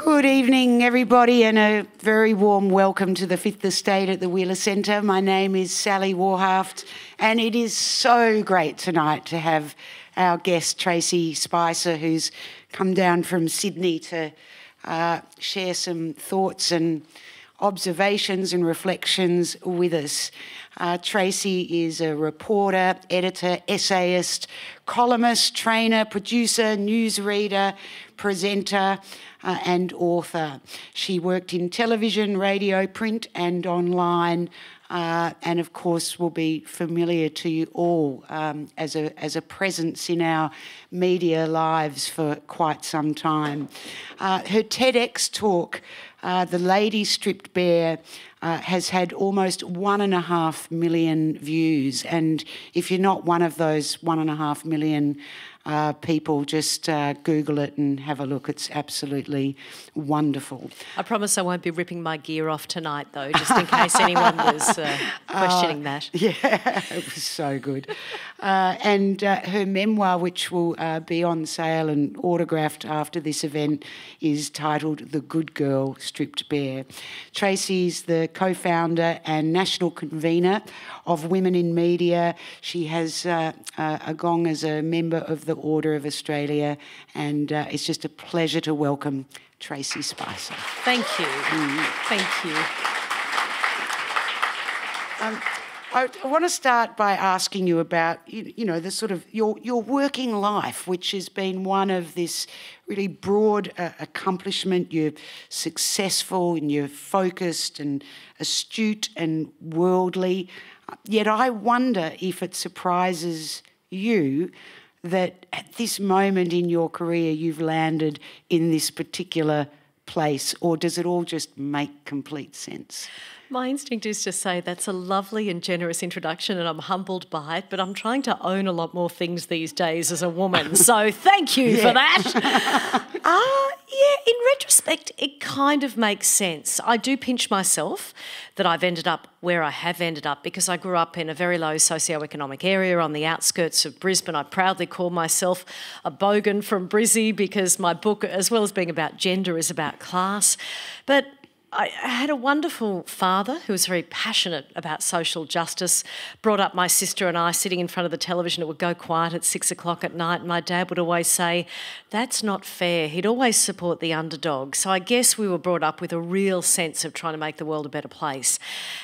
Good evening, everybody, and a very warm welcome to the Fifth Estate at the Wheeler Centre. My name is Sally Warhaft, and it is so great tonight to have our guest, Tracey Spicer, who's come down from Sydney to share some thoughts and observations and reflections with us. Tracey is a reporter, editor, essayist, columnist, trainer, producer, newsreader, presenter, and author. She worked in television, radio, print and online, and of course will be familiar to you all as a presence in our media lives for quite some time. Her TEDx talk, The Lady Stripped Bare, has had almost 1.5 million views, and if you're not one of those 1.5 million people, just Google it and have a look. It's absolutely wonderful. I promise I won't be ripping my gear off tonight, though, just in case anyone was questioning that. Yeah, it was so good. And her memoir, which will be on sale and autographed after this event, is titled The Good Girl Stripped Bare. Tracey's the co-founder and national convener of Women in Media. She has a gong as a member of the Order of Australia, and it's just a pleasure to welcome Tracey Spicer. Thank you. Thank you. I want to start by asking you about, you know, the sort of your working life, which has been one of this really broad accomplishment. You're successful and you're focused and astute and worldly. Yet I wonder if it surprises you that at this moment in your career you've landed in this particular place, or does it all just make complete sense? My instinct is to say that's a lovely and generous introduction and I'm humbled by it, but I'm trying to own a lot more things these days as a woman, so thank you for that. Yeah, in retrospect, it kind of makes sense. I do pinch myself that I've ended up where I have ended up because I grew up in a very low socioeconomic area on the outskirts of Brisbane. I proudly call myself a bogan from Brizzy because my book, as well as being about gender, is about class. But I had a wonderful father who was very passionate about social justice, brought up my sister and I sitting in front of the television. It would go quiet at 6 o'clock at night and my dad would always say, "That's not fair." He'd always support the underdog. So I guess we were brought up with a real sense of trying to make the world a better place.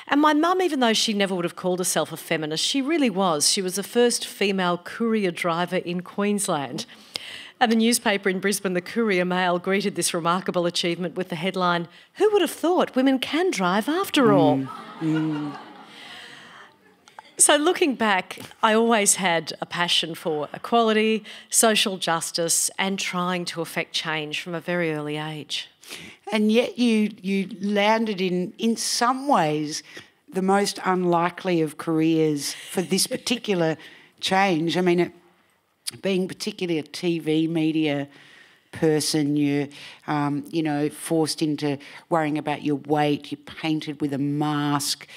And my mum, even though she never would have called herself a feminist, she really was. She was the first female courier driver in Queensland. And the newspaper in Brisbane, the Courier Mail, greeted this remarkable achievement with the headline, "Who would have thought women can drive after all?" So looking back, I always had a passion for equality, social justice and trying to affect change from a very early age. And yet you landed in some ways, the most unlikely of careers for this particular change. I mean, being particularly a TV media person, you're, forced into worrying about your weight. You're painted with a mask.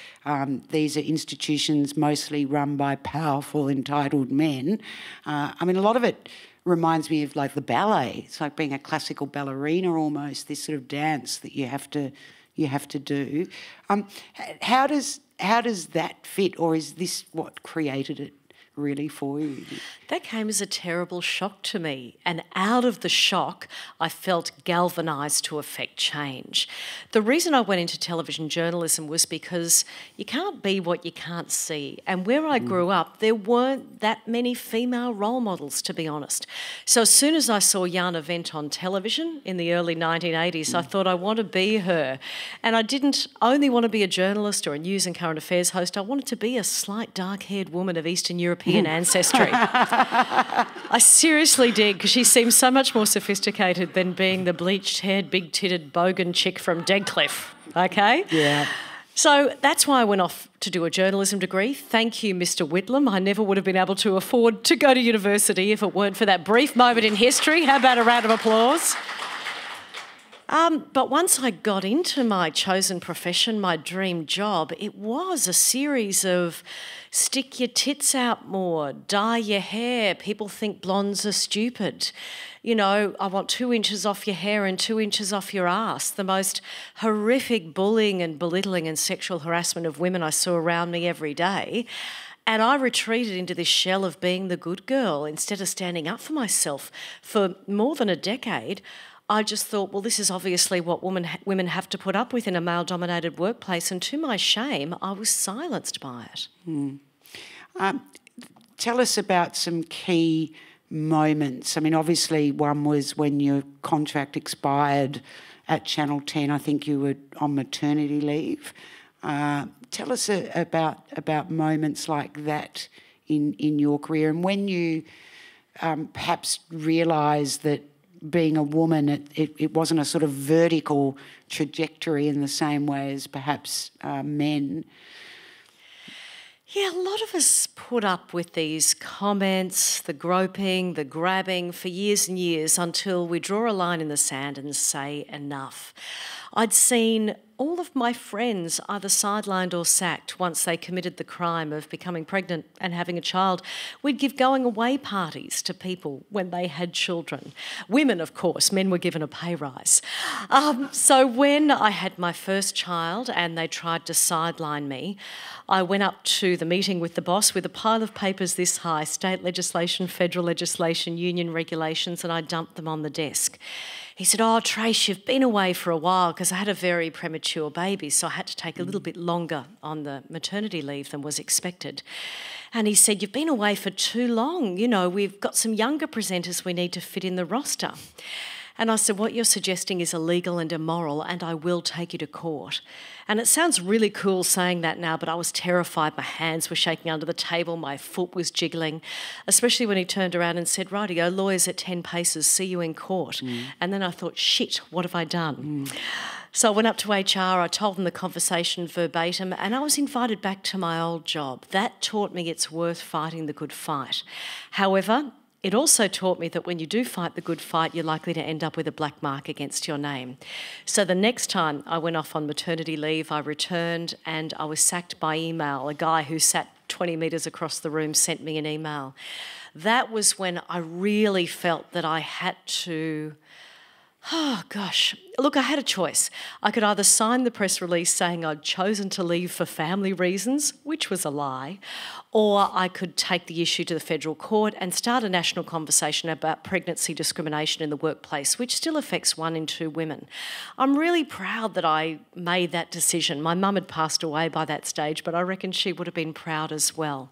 These are institutions mostly run by powerful, entitled men. A lot of it reminds me of like the ballet. It's like being a classical ballerina almost. This sort of dance that you have to do. How does that fit, or is this what created it really for you? That came as a terrible shock to me, and out of the shock I felt galvanised to affect change. The reason I went into television journalism was because you can't be what you can't see, and where I grew up there weren't that many female role models, to be honest. So as soon as I saw Jana Wendt on television in the early 1980s I thought I want to be her, and I didn't only want to be a journalist or a news and current affairs host. I wanted to be a slight dark-haired woman of Eastern European ancestry. I seriously did, because she seems so much more sophisticated than being the bleached-haired, big-titted bogan chick from Deadcliff, okay? Yeah. So that's why I went off to do a journalism degree. Thank you, Mr. Whitlam. I never would have been able to afford to go to university if it weren't for that brief moment in history. How about a round of applause? But once I got into my chosen profession, my dream job, it was a series of stick your tits out more, dye your hair, people think blondes are stupid. You know, I want 2 inches off your hair and 2 inches off your ass. The most horrific bullying and belittling and sexual harassment of women I saw around me every day. And I retreated into this shell of being the good girl instead of standing up for myself. For more than a decade, I just thought, well, this is obviously what women have to put up with in a male-dominated workplace, and to my shame, I was silenced by it. Tell us about some key moments. I mean, obviously one was when your contract expired at Channel 10. I think you were on maternity leave. Tell us about moments like that in your career, and when you perhaps realised that being a woman, it wasn't a sort of vertical trajectory in the same way as perhaps men. Yeah, a lot of us put up with these comments, the groping, the grabbing for years and years until we draw a line in the sand and say enough. I'd seen all of my friends either sidelined or sacked once they committed the crime of becoming pregnant and having a child. We'd give going away parties to people when they had children. Women, of course, men were given a pay rise. So when I had my first child and they tried to sideline me, I went up to the meeting with the boss with a pile of papers this high, state legislation, federal legislation, union regulations, and I dumped them on the desk. He said, "Oh, Trace, you've been away for a while," because I had a very premature baby, so I had to take a little bit longer on the maternity leave than was expected. And he said, "You've been away for too long. You know, we've got some younger presenters we need to fit in the roster." And I said, "What you're suggesting is illegal and immoral, and I will take you to court." And it sounds really cool saying that now, but I was terrified. My hands were shaking under the table, my foot was jiggling, especially when he turned around and said, "Rightio, lawyers at 10 paces, see you in court." And then I thought, shit, what have I done? So I went up to HR, I told them the conversation verbatim, and I was invited back to my old job. That taught me it's worth fighting the good fight. However, it also taught me that when you do fight the good fight, you're likely to end up with a black mark against your name. So the next time I went off on maternity leave, I returned and I was sacked by email. A guy who sat 20 metres across the room sent me an email. That was when I really felt that I had to... Oh, gosh. Look, I had a choice. I could either sign the press release saying I'd chosen to leave for family reasons, which was a lie, or I could take the issue to the federal court and start a national conversation about pregnancy discrimination in the workplace, which still affects 1 in 2 women. I'm really proud that I made that decision. My mum had passed away by that stage, but I reckon she would have been proud as well.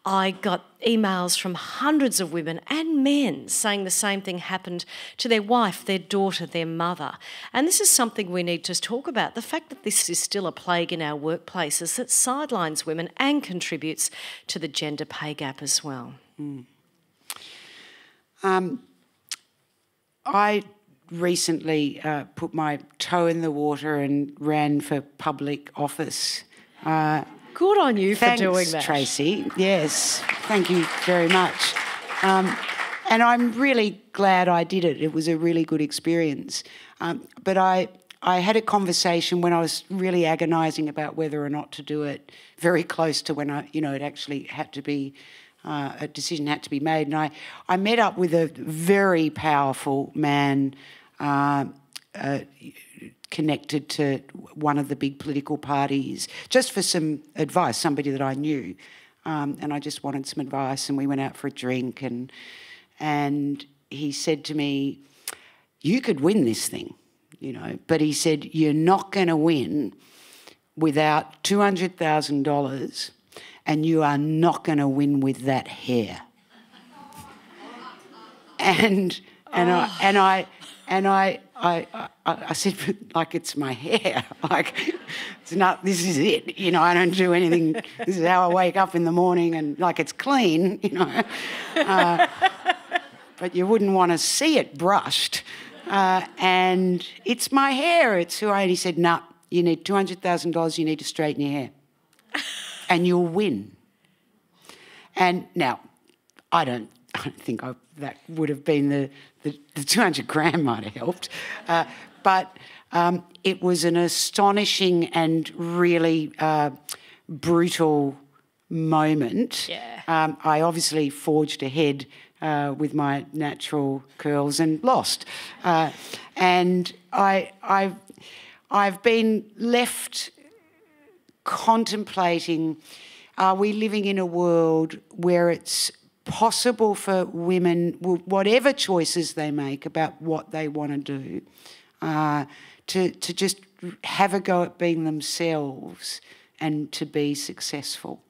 I got emails from hundreds of women and men saying the same thing happened to their wife, their daughter, their mother. And this is something we need to talk about. The fact that this is still a plague in our workplaces that sidelines women and contributes to the gender pay gap as well. I recently put my toe in the water and ran for public office. Good on you for doing that. Thanks, Tracey. Yes, thank you very much. And I'm really glad I did it. It was a really good experience. But I had a conversation when I was really agonising about whether or not to do it, very close to when it actually had to be, a decision had to be made. And I met up with a very powerful man connected to one of the big political parties, just for some advice, somebody that I knew. And I just wanted some advice, and we went out for a drink, and he said to me, "You could win this thing, but he said, you're not going to win without $200,000, and you are not going to win with that hair." And I said, like, it's my hair. Like, it's not, this is it. I don't do anything. This is how I wake up in the morning, and like, it's clean, but you wouldn't want to see it brushed. And it's my hair. It's who I am. He said, "No, you need $200,000. You need to straighten your hair, and you'll win." And now, I don't don't think that would have been the 200 gram might have helped. But it was an astonishing and really brutal moment. Yeah. I obviously forged ahead with my natural curls and lost. And I've been left contemplating, are we living in a world where it's possible for women, whatever choices they make about what they want to do, to just have a go at being themselves and to be successful?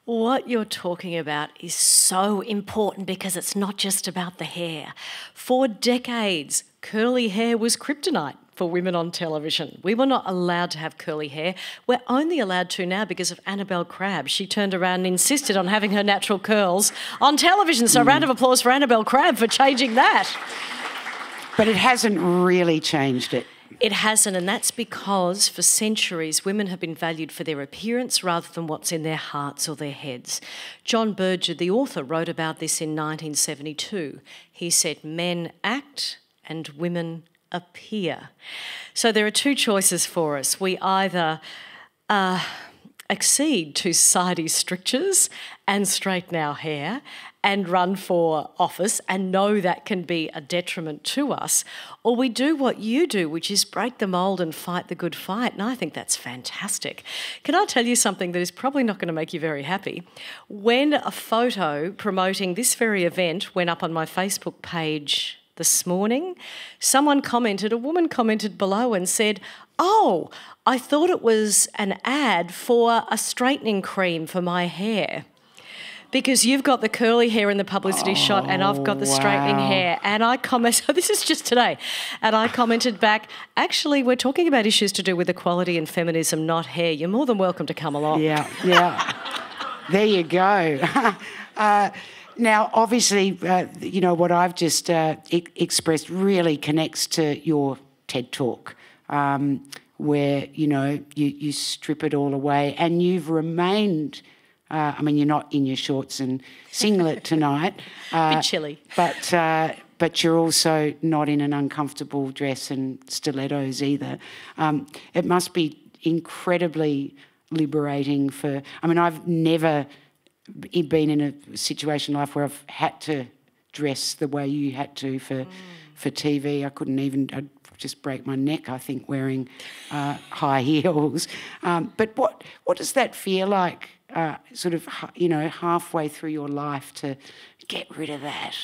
What you're talking about is so important because it's not just about the hair. For decades, curly hair was kryptonite for women on television. We were not allowed to have curly hair. We're only allowed to now because of Annabelle Crabb. She turned around and insisted on having her natural curls on television. So a round of applause for Annabelle Crabb for changing that. But it hasn't really changed it. It hasn't, and that's because for centuries women have been valued for their appearance rather than what's in their hearts or their heads. John Berger, the author, wrote about this in 1972. He said, "Men act and women appear." So there are two choices for us. We either accede to society's strictures and straighten our hair and run for office and know that can be a detriment to us, or we do what you do, which is break the mould and fight the good fight, and I think that's fantastic. Can I tell you something that is probably not going to make you very happy? When a photo promoting this very event went up on my Facebook page this morning, a woman commented below and said, "Oh, I thought it was an ad for a straightening cream for my hair. Because you've got the curly hair in the publicity shot and I've got the straightening hair." And I commented, this is just today, and I commented back, "Actually, we're talking about issues to do with equality and feminism, not hair. You're more than welcome to come along." Yeah. There you go. Now, obviously, what I've just expressed really connects to your TED Talk, where, you strip it all away and you've remained... you're not in your shorts and singlet tonight. Bit chilly. But you're also not in an uncomfortable dress and stilettos either. It must be incredibly liberating I've never been in a situation in life where I've had to dress the way you had to for TV. I couldn't even... I'd just break my neck, I think, wearing high heels. But what does that feel like? Halfway through your life to get rid of that?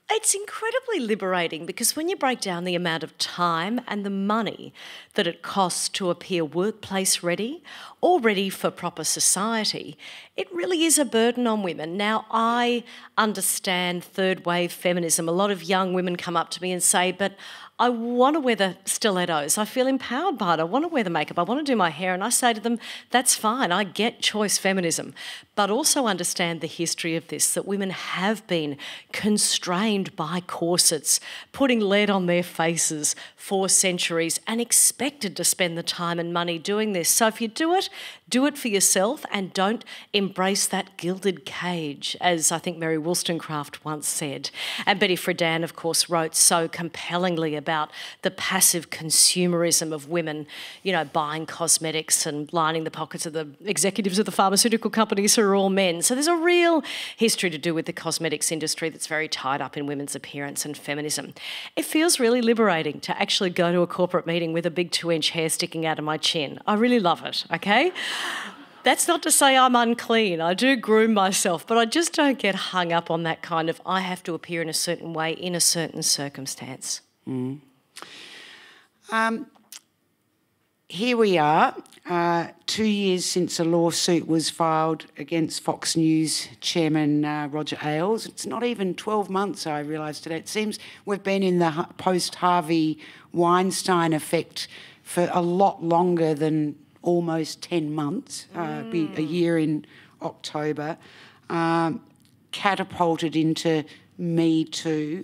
It's incredibly liberating because when you break down the amount of time and the money that it costs to appear workplace ready or ready for proper society, it really is a burden on women. Now, I understand third wave feminism. A lot of young women come up to me and say, "But I want to wear the stilettos. I feel empowered by it. I want to wear the makeup. I want to do my hair." And I say to them, that's fine. I get choice feminism. But also understand the history of this, that women have been constrained by corsets, putting lead on their faces for centuries and expected to spend the time and money doing this. So if you do it for yourself and don't embrace that gilded cage, as I think Mary Wollstonecraft once said. And Betty Friedan, of course, wrote so compellingly about the passive consumerism of women, buying cosmetics and lining the pockets of the executives of the pharmaceutical companies who are all men. So there's a real history to do with the cosmetics industry that's very tied up in women's appearance and feminism. It feels really liberating to actually go to a corporate meeting with a big 2-inch hair sticking out of my chin. I really love it, okay? That's not to say I'm unclean. I do groom myself, but I just don't get hung up on that kind of I have to appear in a certain way in a certain circumstance. Here we are, 2 years since a lawsuit was filed against Fox News chairman Roger Ailes. It's not even 12 months, I realised today. It seems we've been in the post-Harvey Weinstein effect for a lot longer than almost 10 months, be a year in October, catapulted into Me Too.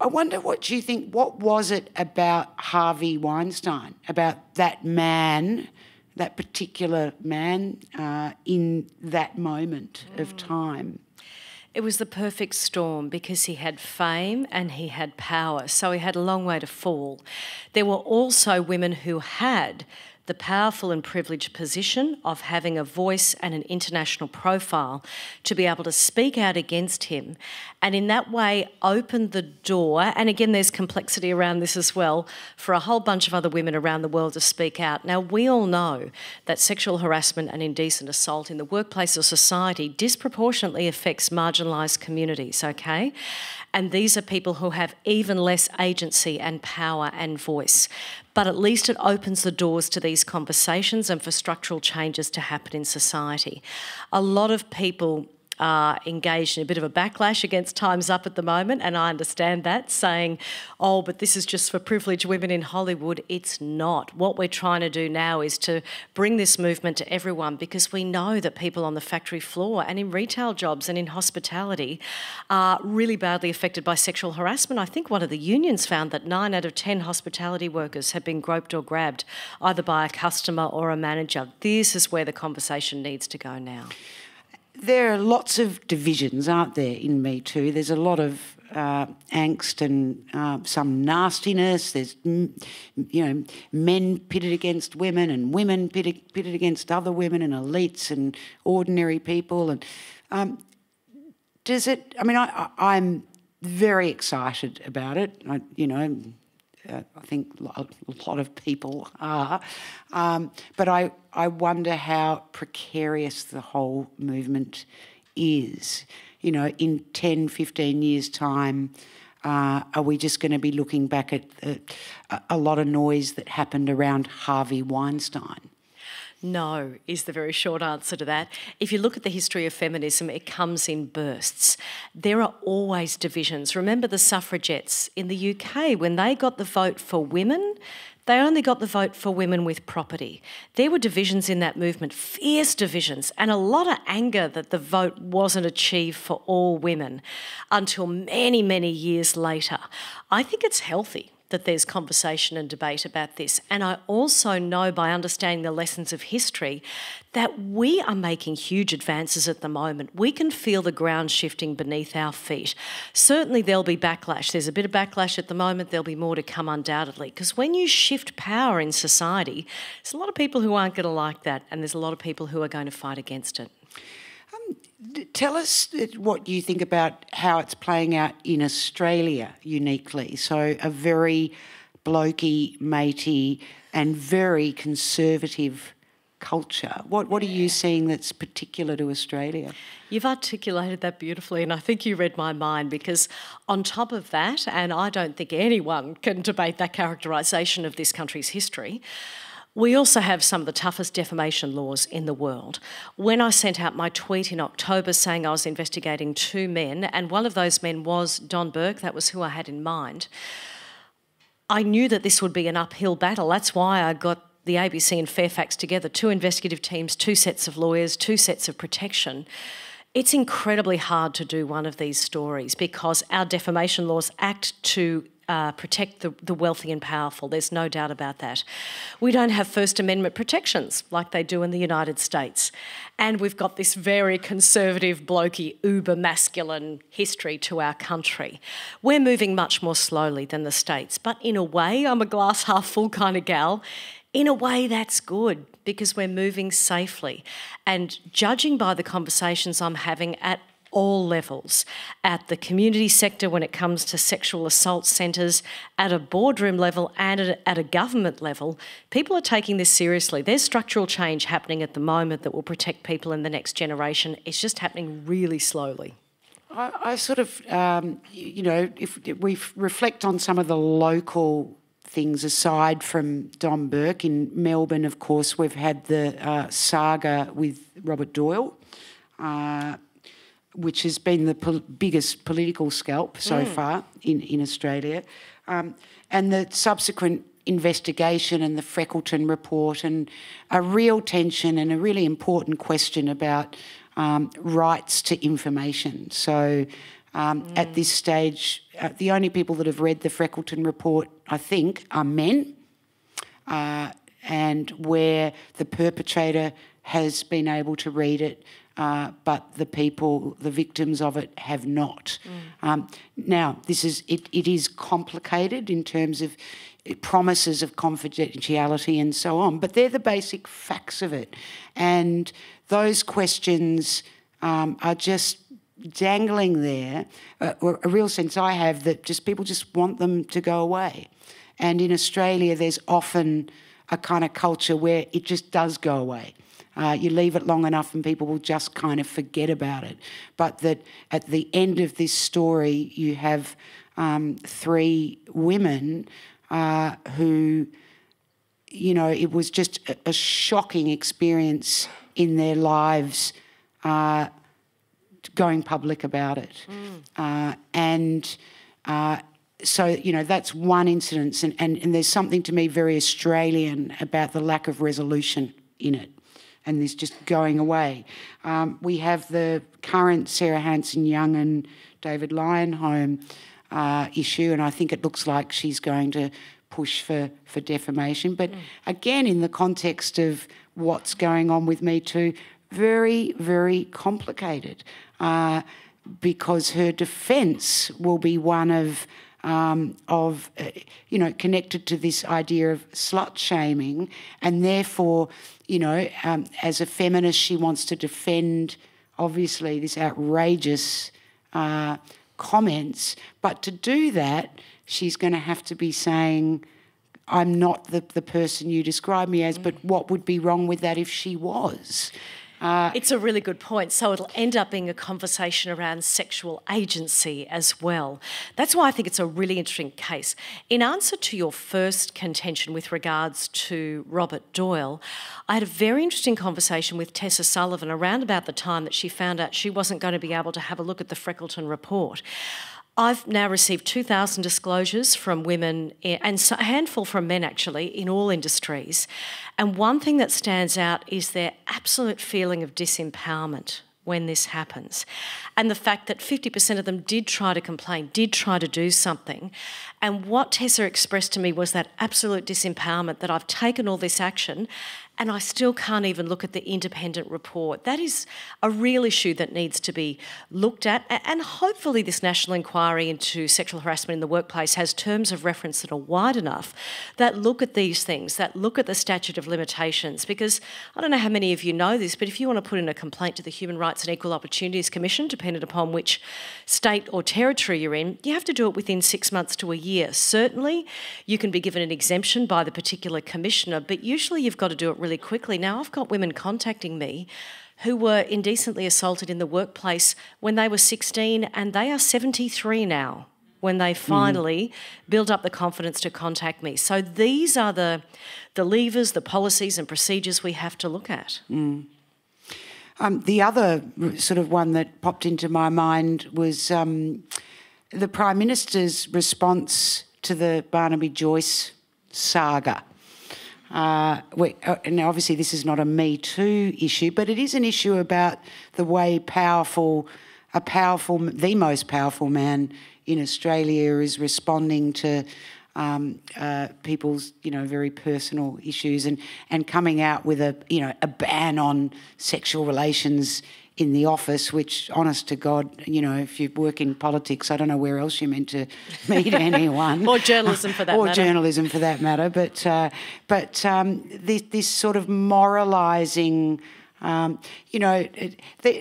I wonder what you think, what was it about Harvey Weinstein, about that man, that particular man in that moment of time? It was the perfect storm because he had fame and he had power, so he had a long way to fall. There were also women who had the powerful and privileged position of having a voice and an international profile to be able to speak out against him, and in that way opened the door, and again there's complexity around this as well, for a whole bunch of other women around the world to speak out. Now, we all know that sexual harassment and indecent assault in the workplace or society disproportionately affects marginalised communities, okay? And these are people who have even less agency and power and voice. But at least it opens the doors to these conversations and for structural changes to happen in society. A lot of people are engaged in a bit of a backlash against Time's Up at the moment, and I understand that, saying, oh, but this is just for privileged women in Hollywood. It's not. What we're trying to do now is to bring this movement to everyone, because we know that people on the factory floor and in retail jobs and in hospitality are really badly affected by sexual harassment. I think one of the unions found that 9 out of 10 hospitality workers have been groped or grabbed either by a customer or a manager. This is where the conversation needs to go now. There are lots of divisions, aren't there, in Me Too? There's a lot of angst and some nastiness. There's, men pitted against women and women pitted against other women and elites and ordinary people. And does it? I mean, I'm very excited about it. I think a lot of people are. But I wonder how precarious the whole movement is. In 10, 15 years' time, are we just going to be looking back at a lot of noise that happened around Harvey Weinstein? No, is the very short answer to that. If you look at the history of feminism, it comes in bursts. There are always divisions. Remember the suffragettes in the UK, when they got the vote for women, they only got the vote for women with property. There were divisions in that movement, fierce divisions, and a lot of anger that the vote wasn't achieved for all women until many, many years later. I think it's healthy that there's conversation and debate about this. And I also know, by understanding the lessons of history, that we are making huge advances at the moment. We can feel the ground shifting beneath our feet. Certainly there'll be backlash. There's a bit of backlash at the moment. There'll be more to come undoubtedly. Because when you shift power in society, there's a lot of people who aren't going to like that, and there's a lot of people who are going to fight against it. Tell us what you think about how it's playing out in Australia uniquely. So a very blokey, matey and very conservative culture. What are you seeing that's particular to Australia? You've articulated that beautifully, and I think you read my mind, because on top of that, and I don't think anyone can debate that characterisation of this country's history, we also have some of the toughest defamation laws in the world. When I sent out my tweet in October saying I was investigating 2 men, and one of those men was Don Burke, that was who I had in mind, I knew that this would be an uphill battle. That's why I got the ABC and Fairfax together, 2 investigative teams, 2 sets of lawyers, 2 sets of protection. It's incredibly hard to do one of these stories because our defamation laws act to protect the wealthy and powerful. There's no doubt about that. We don't have First Amendment protections like they do in the United States. And we've got this very conservative, blokey, uber-masculine history to our country. We're moving much more slowly than the States. But in a way, I'm a glass half full kind of gal. In a way, that's good because we're moving safely. And judging by the conversations I'm having at all levels, at the community sector when it comes to sexual assault centres, at a boardroom level and at a government level, people are taking this seriously. There's structural change happening at the moment that will protect people in the next generation. It's just happening really slowly. I sort of, if we reflect on some of the local things aside from Don Burke, in Melbourne, of course, we've had the saga with Robert Doyle, which has been the biggest political scalp so far in Australia, and the subsequent investigation and the Freckleton report, and a real tension and a really important question about rights to information. So at this stage, the only people that have read the Freckleton report, I think, are men, and where the perpetrator has been able to read it, but the people, the victims of it, have not. Now, it is complicated in terms of promises of confidentiality and so on, but they're the basic facts of it. And those questions are just dangling there, a real sense I have that people just want them to go away. And in Australia, there's often a kind of culture where it just does go away. You leave it long enough and people will just kind of forget about it. But that at the end of this story, you have 3 women who, you know, it was just a shocking experience in their lives going public about it. So, you know, that's one incident, and there's something to me very Australian about the lack of resolution in it, and this just going away. We have the current Sarah Hanson-Young and David Lyon-Home issue, and I think it looks like she's going to push for defamation. But again, in the context of what's going on with Me Too, very, very complicated, because her defence will be one of you know, connected to this idea of slut shaming, and therefore, you know, as a feminist, she wants to defend, obviously, this outrageous comments. But to do that, she's going to have to be saying, I'm not the person you describe me as, but what would be wrong with that if she was? It's a really good point. So it'll end up being a conversation around sexual agency as well. That's why I think it's a really interesting case. In answer to your first contention with regards to Robert Doyle, I had a very interesting conversation with Tessa Sullivan around about the time that she found out she wasn't going to be able to have a look at the Freckleton report. I've now received 2,000 disclosures from women and a handful from men, actually, in all industries. And one thing that stands out is their absolute feeling of disempowerment when this happens. And the fact that 50% of them did try to complain, did try to do something. And what Tessa expressed to me was that absolute disempowerment, that I've taken all this action and I still can't even look at the independent report. That is a real issue that needs to be looked at, and hopefully this national inquiry into sexual harassment in the workplace has terms of reference that are wide enough that look at these things, that look at the statute of limitations, because I don't know how many of you know this, but if you want to put in a complaint to the Human Rights and Equal Opportunities Commission, depending upon which state or territory you're in, you have to do it within 6 months to a year. Certainly you can be given an exemption by the particular commissioner, but usually you've got to do it really quickly. Now, I've got women contacting me who were indecently assaulted in the workplace when they were 16, and they are 73 now when they finally build up the confidence to contact me. So these are the levers, the policies and procedures we have to look at. The other sort of one that popped into my mind was the Prime Minister's response to the Barnaby Joyce saga. And obviously this is not a Me Too issue, but it is an issue about the way the most powerful man in Australia is responding to people's, you know, very personal issues, and coming out with a ban on sexual relations in the office, which, honest to God, you know, if you work in politics, I don't know where else you're meant to meet anyone. Or journalism for that matter. Or journalism for that matter. But this sort of moralising, you know,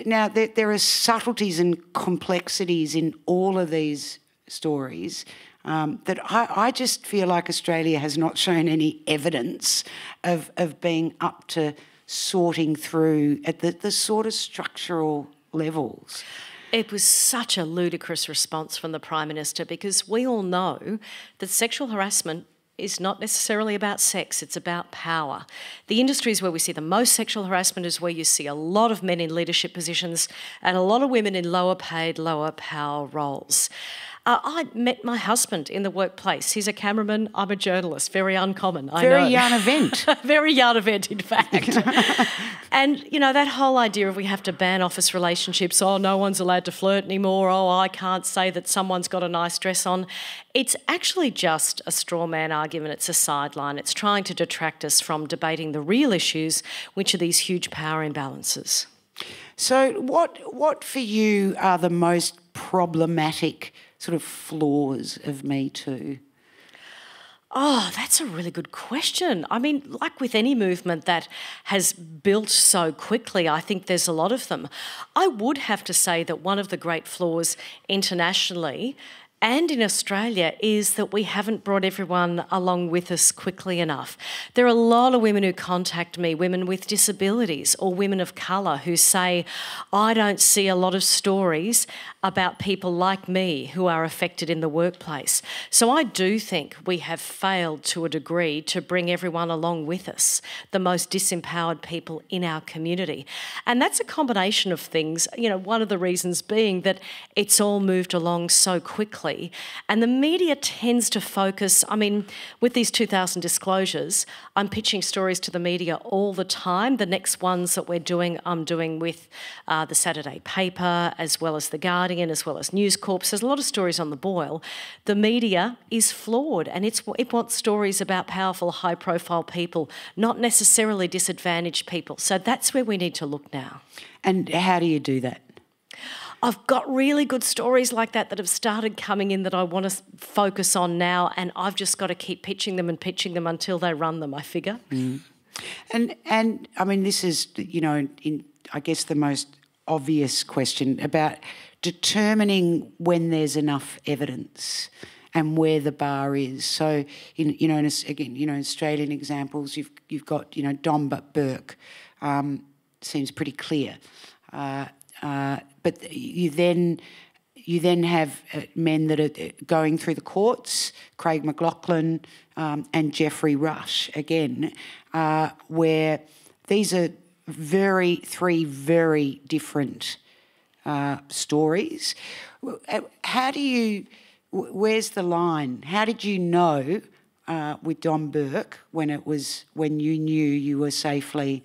now there are subtleties and complexities in all of these stories that I just feel like Australia has not shown any evidence of being up to sorting through at the sort of structural levels. It was such a ludicrous response from the Prime Minister, because we all know that sexual harassment is not necessarily about sex, it's about power. The industries where we see the most sexual harassment is where you see a lot of men in leadership positions and a lot of women in lower paid, lower power roles. I met my husband in the workplace. He's a cameraman, I'm a journalist. Very uncommon, I know. Very young event. Very young event, in fact. And, you know, that whole idea of we have to ban office relationships, oh, no one's allowed to flirt anymore, oh, I can't say that someone's got a nice dress on. It's actually just a straw man argument. It's a sideline. It's trying to detract us from debating the real issues, which are these huge power imbalances. So what for you are the most problematic sort of flaws of Me Too? Oh, that's a really good question. I mean, like with any movement that has built so quickly, I think there's a lot of them. I would have to say that one of the great flaws internationally and in Australia is that we haven't brought everyone along with us quickly enough. There are a lot of women who contact me, women with disabilities or women of colour, who say, I don't see a lot of stories about people like me who are affected in the workplace. So I do think we have failed to a degree to bring everyone along with us, the most disempowered people in our community. And that's a combination of things, you know, one of the reasons being that it's all moved along so quickly. And the media tends to focus, I mean, with these 2,000 disclosures, I'm pitching stories to the media all the time. The next ones that we're doing, I'm doing with the Saturday paper, as well as The Guardian, as well as News Corp. So there's a lot of stories on the boil. The media is flawed, and it wants stories about powerful, high-profile people, not necessarily disadvantaged people. So that's where we need to look now. And how do you do that? I've got really good stories like that have started coming in that I want to focus on now, and I've just got to keep pitching them until they run them, I figure. Mm. And I mean, this is, you know, I guess the most obvious question about determining when there's enough evidence and where the bar is. So, Australian examples, you've got, Don Burke, seems pretty clear. But you then have men that are going through the courts, Craig McLaughlin and Geoffrey Rush, again, where these are three very different stories. Where's the line? How did you know with Don Burke when you knew you were safely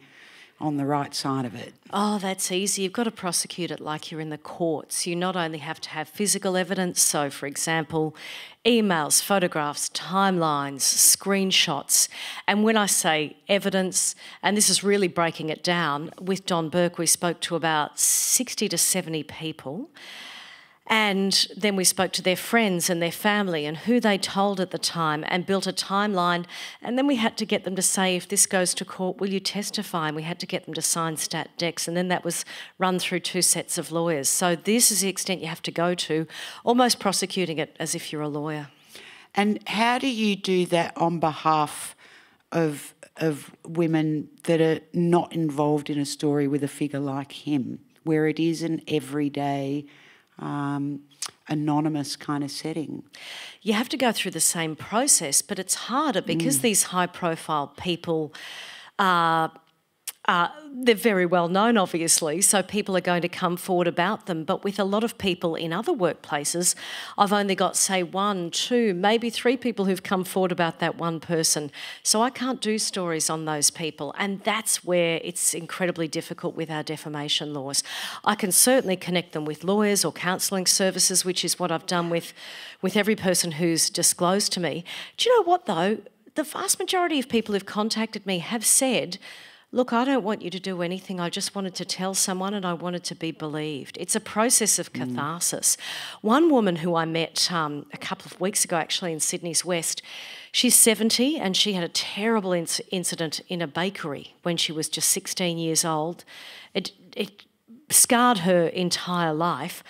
on the right side of it? Oh, that's easy. You've got to prosecute it like you're in the courts. You not only have to have physical evidence, so for example, emails, photographs, timelines, screenshots. And when I say evidence, and this is really breaking it down, with Don Burke we spoke to about 60 to 70 people. And then we spoke to their friends and their family and who they told at the time and built a timeline. And then we had to get them to say, if this goes to court, will you testify? And we had to get them to sign stat decs. And then that was run through 2 sets of lawyers. So this is the extent you have to go to, almost prosecuting it as if you're a lawyer. And how do you do that on behalf of women that are not involved in a story with a figure like him, where it is an everyday anonymous kind of setting? You have to go through the same process, but it's harder because these high-profile people they're very well known, obviously, so people are going to come forward about them. But with a lot of people in other workplaces, I've only got, say, 1, 2, maybe 3 people who've come forward about that one person. So I can't do stories on those people, and that's where it's incredibly difficult with our defamation laws. I can certainly connect them with lawyers or counselling services, which is what I've done with every person who's disclosed to me. Do you know what, though? The vast majority of people who've contacted me have said, look, I don't want you to do anything. I just wanted to tell someone and I wanted to be believed. It's a process of catharsis. One woman who I met a couple of weeks ago, actually, in Sydney's West, she's 70 and she had a terrible incident in a bakery when she was just 16 years old. It scarred her entire life.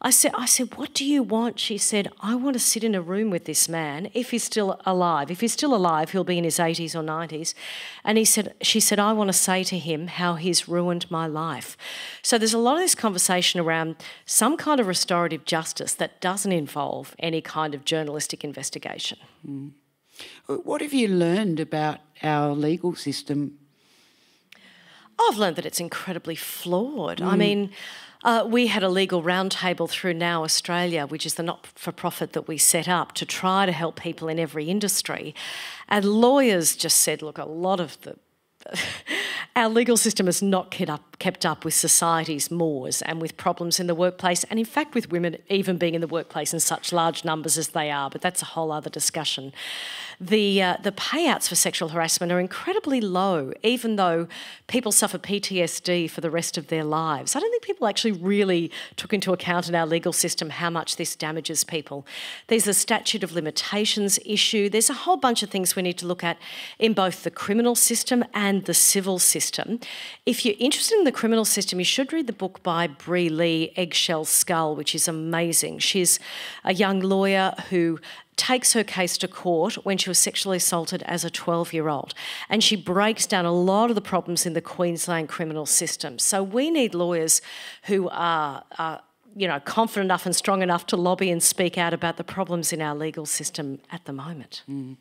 I said, what do you want? She said, I want to sit in a room with this man if he's still alive. If he's still alive, he'll be in his 80s or 90s. And she said, I want to say to him how he's ruined my life. So there's a lot of this conversation around some kind of restorative justice that doesn't involve any kind of journalistic investigation. Mm. What have you learned about our legal system? I've learned that it's incredibly flawed. I mean, we had a legal roundtable through Now Australia, which is the not-for-profit that we set up to try to help people in every industry. And lawyers just said, look, a lot of our legal system is not kept up with society's mores and with problems in the workplace, and in fact with women even being in the workplace in such large numbers as they are, but that's a whole other discussion. The payouts for sexual harassment are incredibly low, even though people suffer PTSD for the rest of their lives. I don't think people actually really took into account in our legal system how much this damages people. There's a statute of limitations issue. There's a whole bunch of things we need to look at in both the criminal system and the civil system. If you're interested in the criminal system, you should read the book by Bree Lee, Eggshell Skull, which is amazing. She's a young lawyer who takes her case to court when she was sexually assaulted as a 12-year-old. And she breaks down a lot of the problems in the Queensland criminal system. So we need lawyers who are confident enough and strong enough to lobby and speak out about the problems in our legal system at the moment. Mm.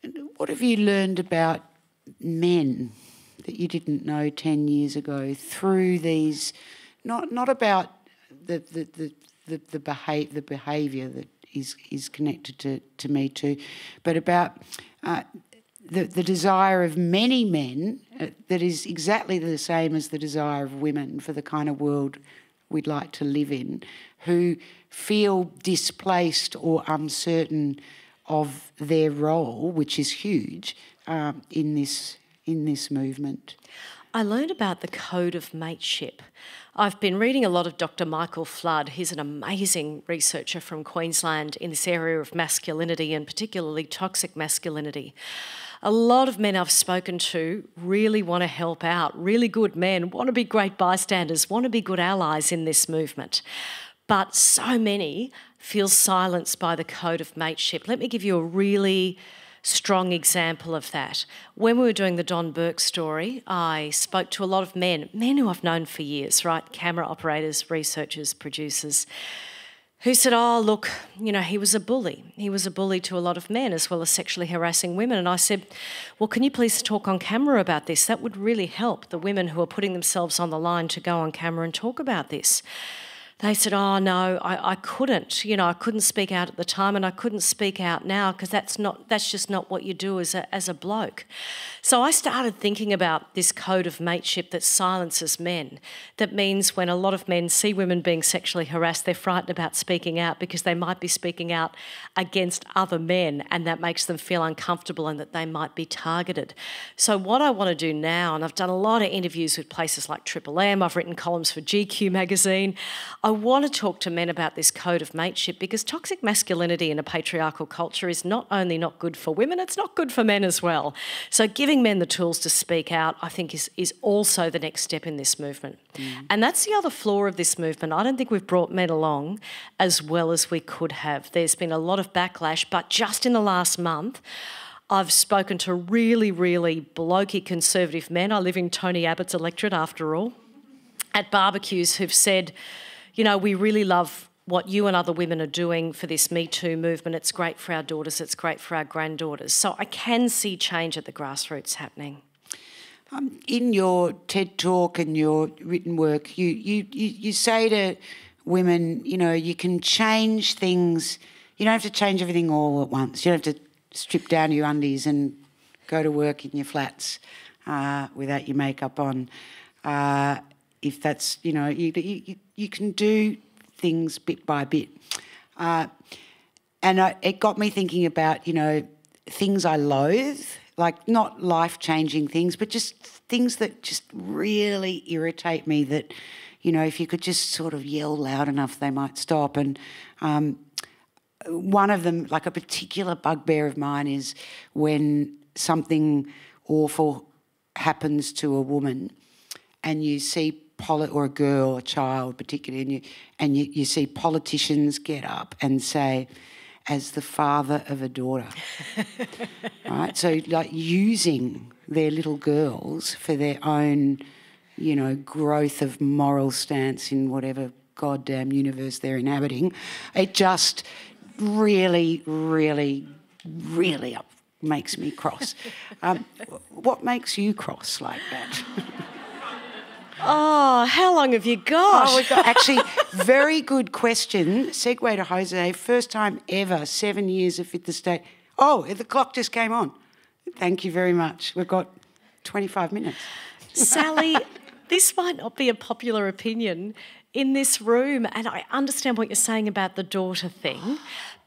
And what have you learned about men that you didn't know 10 years ago through these, not about the behaviour that is connected to Me Too, but about the desire of many men that is exactly the same as the desire of women for the kind of world we'd like to live in, who feel displaced or uncertain of their role, which is huge, in this movement. I learned about the code of mateship. I've been reading a lot of Dr. Michael Flood. He's an amazing researcher from Queensland in this area of masculinity and particularly toxic masculinity. A lot of men I've spoken to really want to help out, really good men, want to be great bystanders, want to be good allies in this movement. But so many feel silenced by the code of mateship. Let me give you a really strong example of that. When we were doing the Don Burke story, I spoke to a lot of men who I've known for years, right? Camera operators, researchers, producers, who said, oh, look, he was a bully. He was a bully to a lot of men as well as sexually harassing women. And I said, well, can you please talk on camera about this? That would really help the women who are putting themselves on the line to go on camera and talk about this. They said, oh, no, I couldn't. I couldn't speak out at the time and I couldn't speak out now because that's just not what you do as a bloke. So I started thinking about this code of mateship that silences men. That means when a lot of men see women being sexually harassed, they're frightened about speaking out because they might be speaking out against other men and that makes them feel uncomfortable and that they might be targeted. So what I want to do now, and I've done a lot of interviews with places like Triple M, I've written columns for GQ magazine, I want to talk to men about this code of mateship because toxic masculinity in a patriarchal culture is not only not good for women, it's not good for men as well. So giving men the tools to speak out, I think, is also the next step in this movement. Mm. And that's the other flaw of this movement. I don't think we've brought men along as well as we could have. There's been a lot of backlash, but just in the last month, I've spoken to really, really blokey conservative men. I live in Tony Abbott's electorate, after all, at barbecues who've said, we really love what you and other women are doing for this Me Too movement. It's great for our daughters, it's great for our granddaughters. So I can see change at the grassroots happening. In your TED Talk and your written work, you say to women, you can change things. You don't have to change everything all at once. You don't have to strip down your undies and go to work in your flats without your makeup on. If that's, you can do things bit by bit. It got me thinking about, things I loathe, like not life-changing things, but just things that just really irritate me that, if you could just sort of yell loud enough, they might stop. And one of them, like a particular bugbear of mine, is when something awful happens to a woman and you see or a girl, a child particularly, and you see politicians get up and say, as the father of a daughter, right? So like using their little girls for their own, growth of moral stance in whatever goddamn universe they're inhabiting, it just really, really, really makes me cross. What makes you cross like that? Oh, how long have you got? Oh, we've got actually very good question. Segue to Jose. First time ever, 7 years of Fit the State. Oh, the clock just came on. Thank you very much. We've got 25 minutes. Sally, this might not be a popular opinion in this room, and I understand what you're saying about the daughter thing,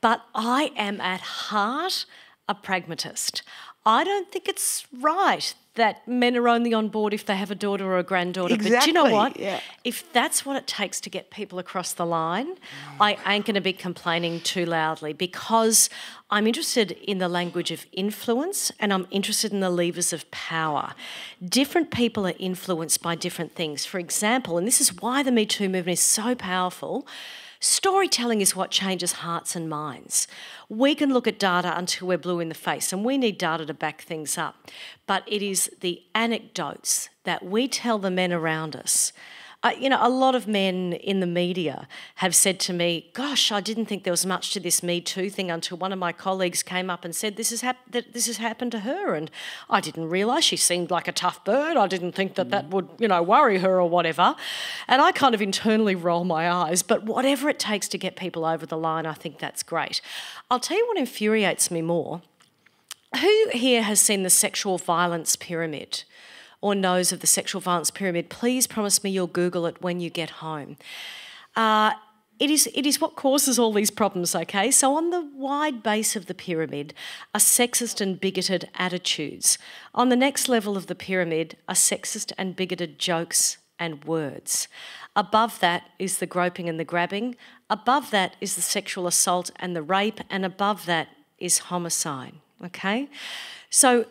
but I am at heart a pragmatist. I don't think it's right that men are only on board if they have a daughter or a granddaughter. Exactly. But do you know what? Yeah. If that's what it takes to get people across the line, I ain't going to be complaining too loudly, because I'm interested in the language of influence and I'm interested in the levers of power. Different people are influenced by different things. For example, and this is why the Me Too movement is so powerful, storytelling is what changes hearts and minds. We can look at data until we're blue in the face, and we need data to back things up. But it is the anecdotes that we tell the men around us. A lot of men in the media have said to me, gosh, I didn't think there was much to this Me Too thing until one of my colleagues came up and said this has happened to her, and I didn't realise she seemed like a tough bird. I didn't think that would, worry her or whatever. And I kind of internally roll my eyes, but whatever it takes to get people over the line, I think that's great. I'll tell you what infuriates me more. Who here has seen the sexual violence pyramid or knows of the sexual violence pyramid? Please promise me you'll Google it when you get home. It is what causes all these problems, okay? So on the wide base of the pyramid are sexist and bigoted attitudes. On the next level of the pyramid are sexist and bigoted jokes and words. Above that is the groping and the grabbing. Above that is the sexual assault and the rape. And above that is homicide, okay? So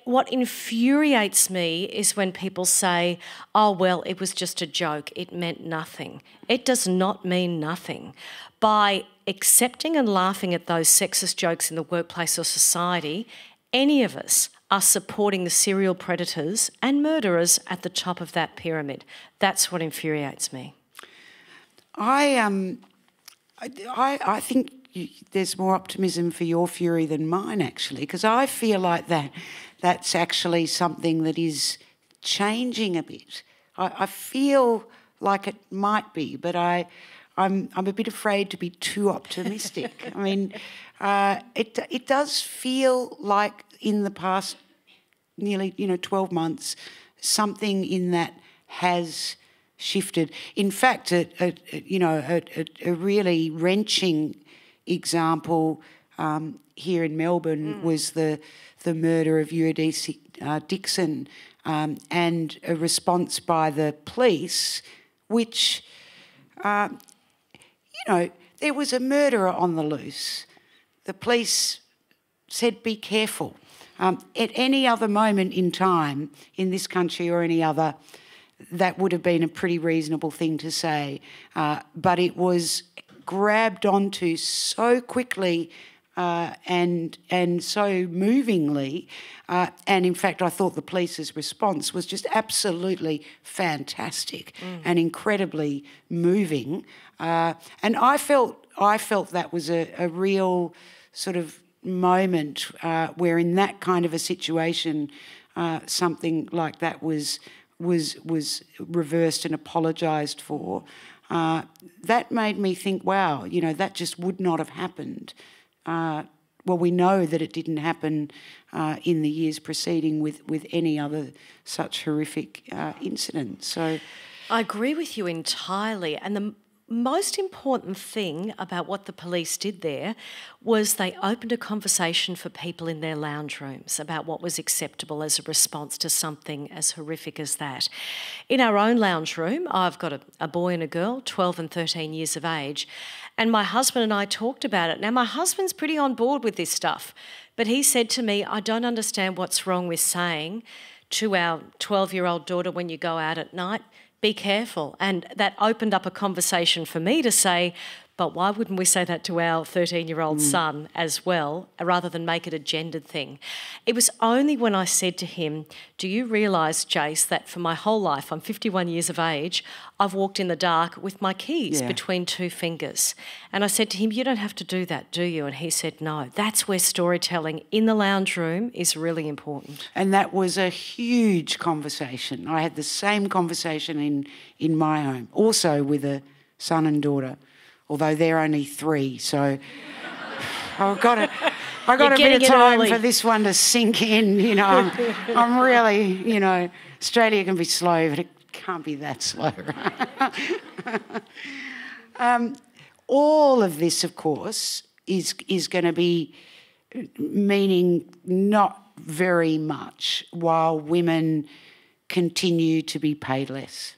what infuriates me is when people say, oh, well, it was just a joke, it meant nothing. It does not mean nothing. By accepting and laughing at those sexist jokes in the workplace or society, any of us are supporting the serial predators and murderers at the top of that pyramid. That's what infuriates me. I think there's more optimism for your fury than mine, actually, because I feel like that's actually something that is changing a bit. I feel like it might be, but I'm a bit afraid to be too optimistic. I mean, it does feel like in the past nearly 12 months, something in that has shifted. In fact, a really wrenching example here in Melbourne was the murder of Eurydice Dixon and a response by the police, which, there was a murderer on the loose. The police said, be careful. At any other moment in time in this country or any other, that would have been a pretty reasonable thing to say. But it was grabbed onto so quickly and so movingly. And in fact, I thought the police's response was just absolutely fantastic and incredibly moving. And I felt that was a real sort of moment where in that kind of a situation something like that was reversed and apologised for. That made me think, wow, that just would not have happened. Well, we know that it didn't happen in the years preceding with any other such horrific incident. So, I agree with you entirely. And the most important thing about what the police did there was they opened a conversation for people in their lounge rooms about what was acceptable as a response to something as horrific as that. In our own lounge room, I've got a boy and a girl, 12 and 13 years of age, and my husband and I talked about it. Now, my husband's pretty on board with this stuff, but he said to me, I don't understand what's wrong with saying to our 12-year-old daughter when you go out at night, be careful. And that opened up a conversation for me to say, but why wouldn't we say that to our 13-year-old son as well, rather than make it a gendered thing? It was only when I said to him, do you realise, Jace, that for my whole life, I'm 51 years of age, I've walked in the dark with my keys between two fingers. And I said to him, you don't have to do that, do you? And he said, no. That's where storytelling in the lounge room is really important. And that was a huge conversation. I had the same conversation in my home, also with a son and daughter, although they're only 3, so I've got a bit of time for this one to sink in, I'm really, Australia can be slow, but it can't be that slow. All of this, of course, is going to be meaning not very much while women continue to be paid less,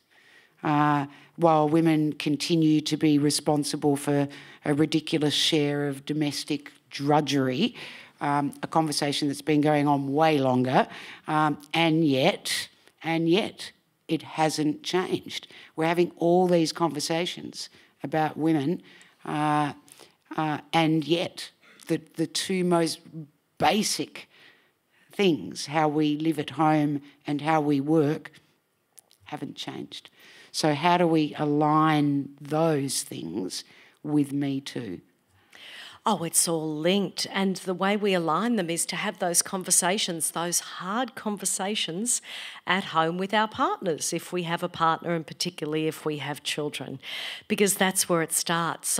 while women continue to be responsible for a ridiculous share of domestic drudgery, a conversation that's been going on way longer, and yet it hasn't changed. We're having all these conversations about women, and yet the two most basic things, how we live at home and how we work, haven't changed. So how do we align those things with Me Too? Oh, it's all linked. And the way we align them is to have those conversations, those hard conversations at home with our partners, if we have a partner and particularly if we have children, because that's where it starts.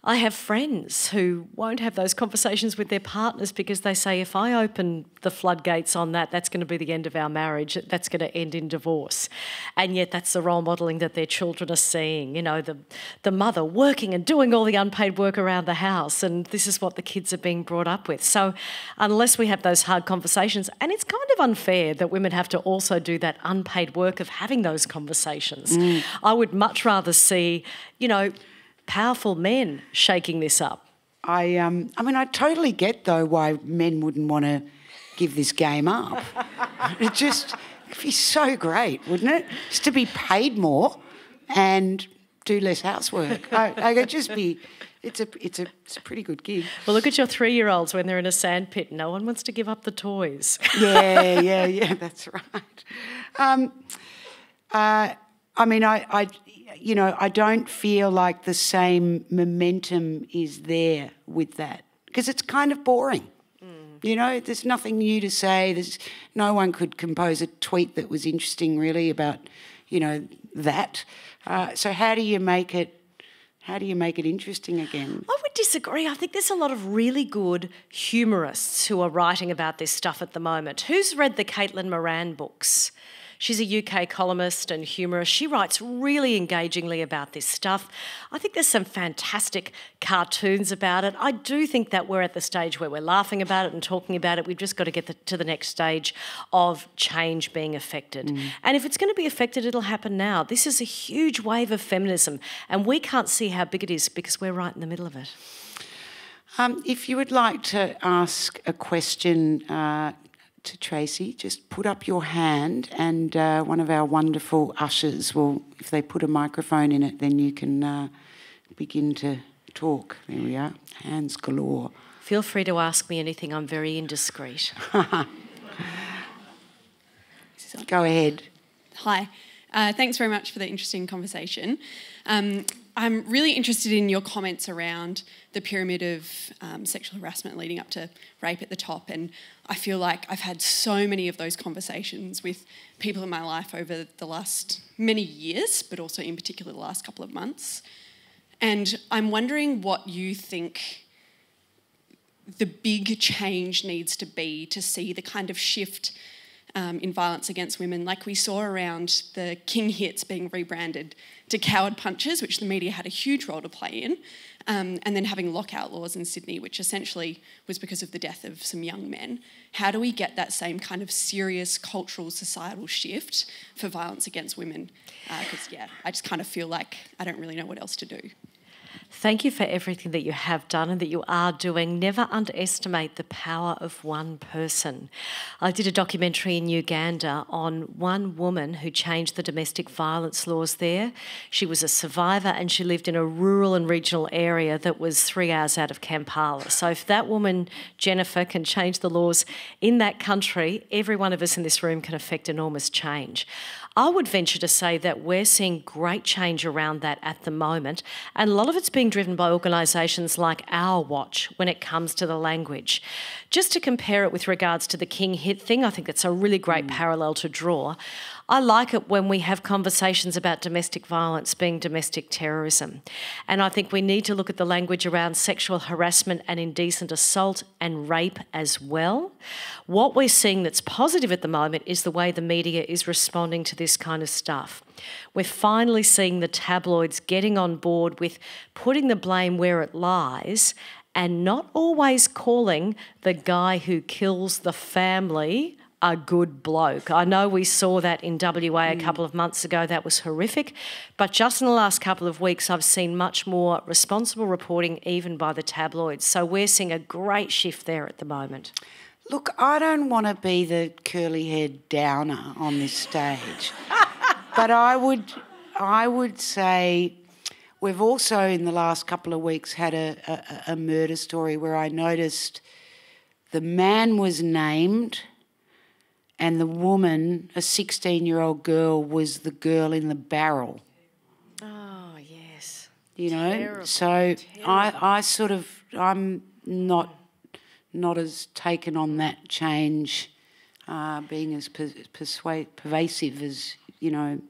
I have friends who won't have those conversations with their partners because they say, if I open the floodgates on that, that's going to be the end of our marriage. That's going to end in divorce. And yet that's the role modelling that their children are seeing. You know, the mother working and doing all the unpaid work around the house, and this is what the kids are being brought up with. So unless we have those hard conversations, and it's kind of unfair that women have to also do that unpaid work of having those conversations. I would much rather see, you know, powerful men shaking this up. I mean, I totally get, though, why men wouldn't want to give this game up. It'd be so great, wouldn't it? Just to be paid more and do less housework. It'd just be... It's a pretty good gig. Well, look at your 3-year-olds when they're in a sandpit. No one wants to give up the toys. Yeah, that's right. I mean, I don't feel like the same momentum is there with that because it's kind of boring. You know, there's nothing new to say. No one could compose a tweet that was interesting, really, about, you know, that. So how do you make it interesting again? I would disagree. I think there's a lot of really good humorists who are writing about this stuff at the moment. Who's read the Caitlin Moran books? She's a UK columnist and humorist. She writes really engagingly about this stuff. I think there's some fantastic cartoons about it. I do think that we're at the stage where we're laughing about it and talking about it. We've just got to get to the next stage of change being affected. And if it's going to be affected, it'll happen now. This is a huge wave of feminism, and we can't see how big it is because we're right in the middle of it. If you would like to ask a question to Tracey, just put up your hand and one of our wonderful ushers will, if they put a microphone in it, then you can begin to talk. There we are, hands galore. Feel free to ask me anything, I'm very indiscreet. Go ahead. Hi, thanks very much for the interesting conversation. I'm really interested in your comments around the pyramid of sexual harassment leading up to rape at the top, and I feel like I've had so many of those conversations with people in my life over the last many years, but also in particular the last couple of months. And I'm wondering what you think the big change needs to be to see the kind of shift in violence against women, like we saw around the King hits being rebranded to coward punches, which the media had a huge role to play in, and then having lockout laws in Sydney, which essentially was because of the death of some young men. How do we get that same kind of serious cultural, societal shift for violence against women? Because, I just kind of feel like I don't really know what else to do. Thank you for everything that you have done and that you are doing. Never underestimate the power of one person. I did a documentary in Uganda on one woman who changed the domestic violence laws there. She was a survivor and she lived in a rural and regional area that was 3 hours out of Kampala. So if that woman, Jennifer, can change the laws in that country, every one of us in this room can affect enormous change. I would venture to say that we're seeing great change around that at the moment, and a lot of it's being driven by organisations like Our Watch when it comes to the language. Just to compare it with regards to the King hit thing, I think that's a really great parallel to draw. I like it when we have conversations about domestic violence being domestic terrorism. And I think we need to look at the language around sexual harassment and indecent assault and rape as well. What we're seeing that's positive at the moment is the way the media is responding to this kind of stuff. We're finally seeing the tabloids getting on board with putting the blame where it lies and not always calling the guy who kills the family a good bloke. I know we saw that in WA a couple of months ago. That was horrific. But just in the last couple of weeks, I've seen much more responsible reporting even by the tabloids. So we're seeing a great shift there at the moment. Look, I don't want to be the curly-haired downer on this stage, but I would say we've also in the last couple of weeks had a murder story where I noticed the man was named and the woman, a 16-year-old girl, was the girl in the barrel. Oh, yes. You know? Terrible. So Terrible. I'm not as taken on that change being as pervasive as, you know.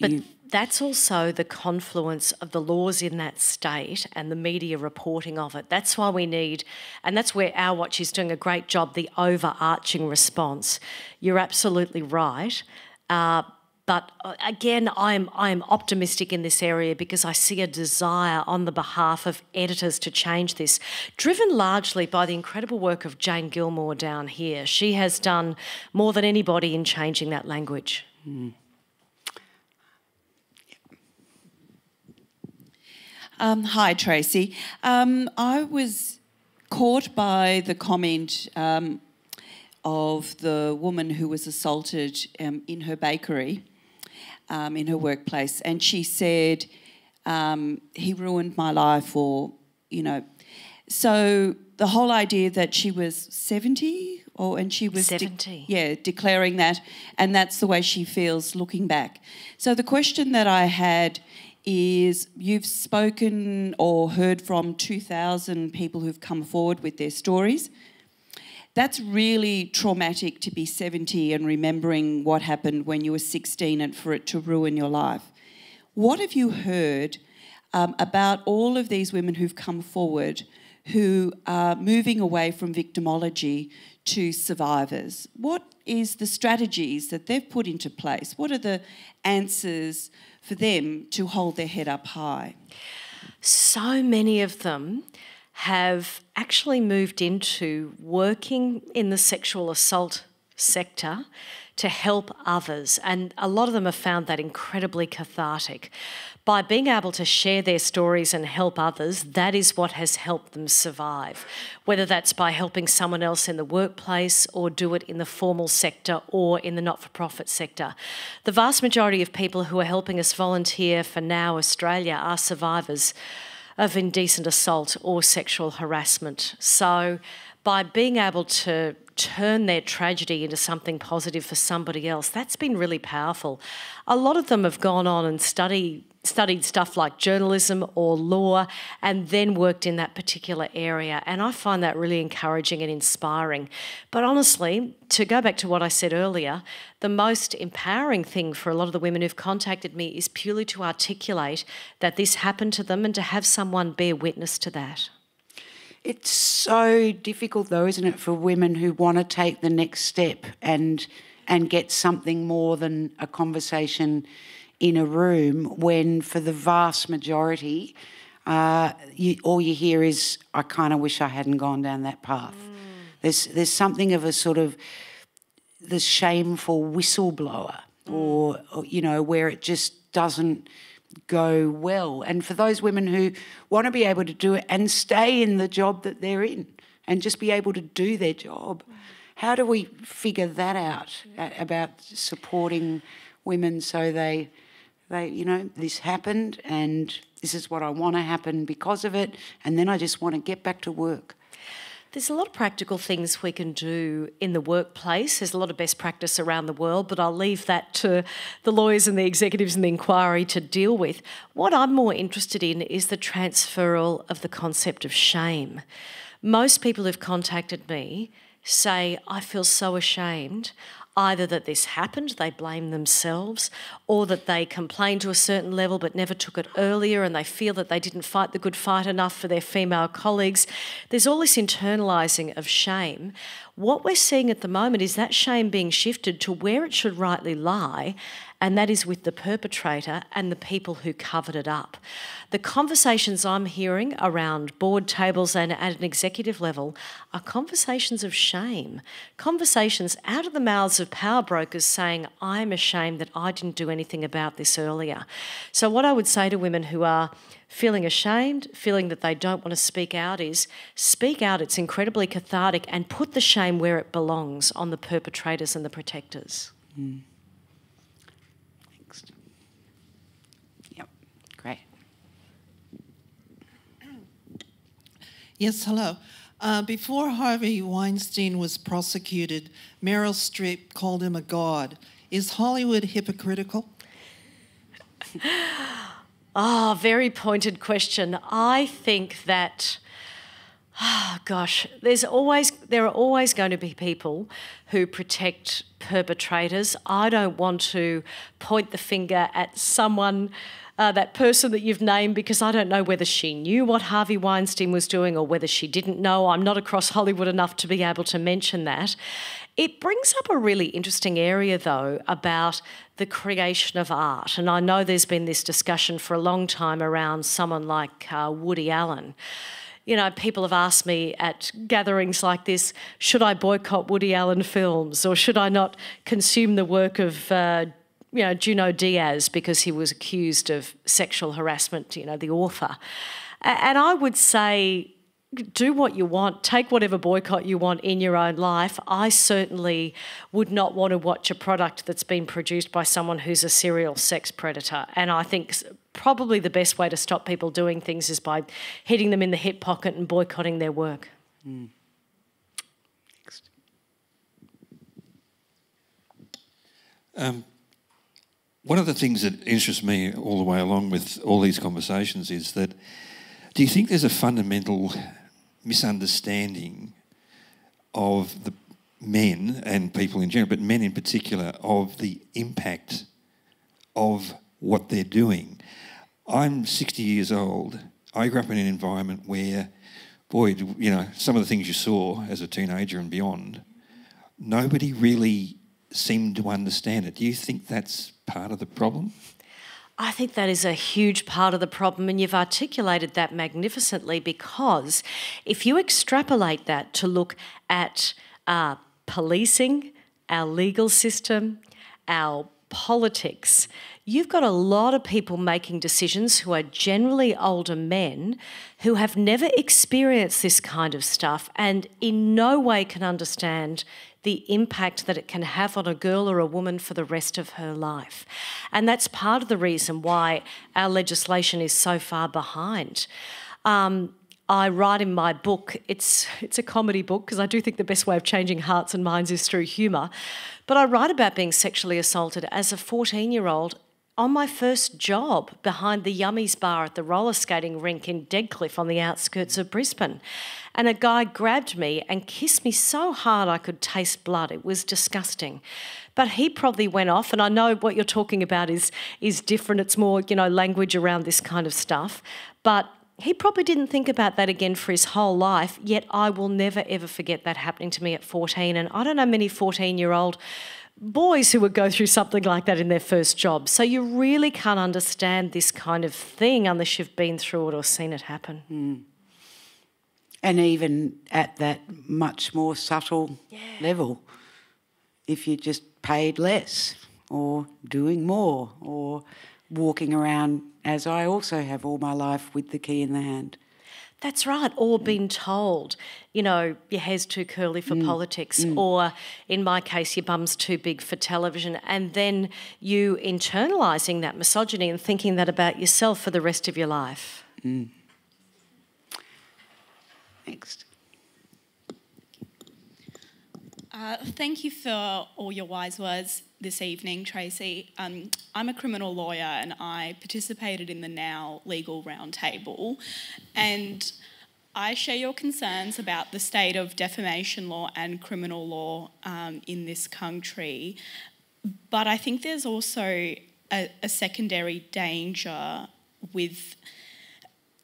But that's also the confluence of the laws in that state and the media reporting of it. That's why we need, and that's where Our Watch is doing a great job, the overarching response. You're absolutely right. But again, I'm optimistic in this area because I see a desire on the behalf of editors to change this, driven largely by the incredible work of Jane Gilmore down here. She has done more than anybody in changing that language. Hi, Tracey. I was caught by the comment of the woman who was assaulted in her bakery, in her workplace, and she said, he ruined my life, or, you know. So the whole idea that she was 70, and she was 70. Declaring that, and that's the way she feels looking back. So the question that I had is, you've spoken or heard from 2,000 people who've come forward with their stories. That's really traumatic to be 70 and remembering what happened when you were 16 and for it to ruin your life. What have you heard about all of these women who've come forward who are moving away from victimology to survivors? What is the strategies that they've put into place? What are the answers for them to hold their head up high? So many of them have actually moved into working in the sexual assault sector to help others, and a lot of them have found that incredibly cathartic. By being able to share their stories and help others, that is what has helped them survive, whether that's by helping someone else in the workplace or do it in the formal sector or in the not-for-profit sector. The vast majority of people who are helping us volunteer for Now Australia are survivors of indecent assault or sexual harassment. So by being able to turn their tragedy into something positive for somebody else, that's been really powerful. A lot of them have gone on and studied stuff like journalism or law and then worked in that particular area, and I find that really encouraging and inspiring. But honestly, to go back to what I said earlier, the most empowering thing for a lot of the women who've contacted me is purely to articulate that this happened to them and to have someone bear witness to that. It's so difficult though, isn't it, for women who want to take the next step and get something more than a conversation in a room, when for the vast majority all you hear is, I kind of wish I hadn't gone down that path. There's something of a sort of the shameful whistleblower or, you know, where it just doesn't go well. And for those women who want to be able to do it and stay in the job that they're in and just be able to do their job, how do we figure that out about supporting women so they, you know, this happened and this is what I want to happen because of it, and then I just want to get back to work? There's a lot of practical things we can do in the workplace. There's a lot of best practice around the world, but I'll leave that to the lawyers and the executives and the inquiry to deal with. What I'm more interested in is the transferal of the concept of shame. Most people who've contacted me say, I feel so ashamed. either that this happened, they blame themselves, or that they complained to a certain level but never took it earlier and they feel that they didn't fight the good fight enough for their female colleagues. There's all this internalising of shame. What we're seeing at the moment is that shame being shifted to where it should rightly lie, and that is with the perpetrator and the people who covered it up. The conversations I'm hearing around board tables and at an executive level are conversations of shame, conversations out of the mouths of power brokers saying, I'm ashamed that I didn't do anything about this earlier. So what I would say to women who are feeling ashamed, feeling that they don't want to speak out is, speak out, it's incredibly cathartic, and put the shame where it belongs, on the perpetrators and the protectors. Mm. Next. Yep, great. Yes, hello. Before Harvey Weinstein was prosecuted, Meryl Streep called him a god. Is Hollywood hypocritical? Oh, very pointed question. I think that, there are always going to be people who protect perpetrators. I don't want to point the finger at someone, that person that you've named, because I don't know whether she knew what Harvey Weinstein was doing or whether she didn't know. I'm not across Hollywood enough to be able to mention that. It brings up a really interesting area, though, about the creation of art. And I know there's been this discussion for a long time around someone like Woody Allen. You know, people have asked me at gatherings like this, should I boycott Woody Allen films, or should I not consume the work of Junot Diaz because he was accused of sexual harassment, the author. And I would say, do what you want, take whatever boycott you want in your own life. I certainly would not want to watch a product that's been produced by someone who's a serial sex predator. And I think probably the best way to stop people doing things is by hitting them in the hip pocket and boycotting their work. Mm. Next. One of the things that interests me all the way along with all these conversations is that, do you think there's a fundamental misunderstanding of the men and people in general, but men in particular, of the impact of what they're doing? I'm 60 years old. I grew up in an environment where, boy, some of the things you saw as a teenager and beyond, nobody really seemed to understand it. Do you think that's part of the problem? I think that is a huge part of the problem, and you've articulated that magnificently, because if you extrapolate that to look at policing, our legal system, our politics, you've got a lot of people making decisions who are generally older men who have never experienced this kind of stuff and in no way can understand the impact that it can have on a girl or a woman for the rest of her life. And that's part of the reason why our legislation is so far behind. I write in my book, it's a comedy book because I do think the best way of changing hearts and minds is through humour, but I write about being sexually assaulted as a 14-year-old on my first job behind the Yummies bar at the roller skating rink in Deadcliff on the outskirts of Brisbane. And a guy grabbed me and kissed me so hard I could taste blood. It was disgusting. But he probably went off, and I know what you're talking about is different. It's more, language around this kind of stuff. But he probably didn't think about that again for his whole life, yet I will never, ever forget that happening to me at 14. And I don't know many 14-year-old boys who would go through something like that in their first job. So you really can't understand this kind of thing unless you've been through it or seen it happen. Mm. And even at that much more subtle level, if you just paid less or doing more or walking around, as I also have all my life, with the key in the hand. That's right, or being told, your hair's too curly for politics, or in my case, your bum's too big for television, and then you internalising that misogyny and thinking that about yourself for the rest of your life. Mm. Next. Thank you for all your wise words this evening, Tracey. I'm a criminal lawyer and I participated in the Now Legal Roundtable, and I share your concerns about the state of defamation law and criminal law in this country, but I think there's also a secondary danger with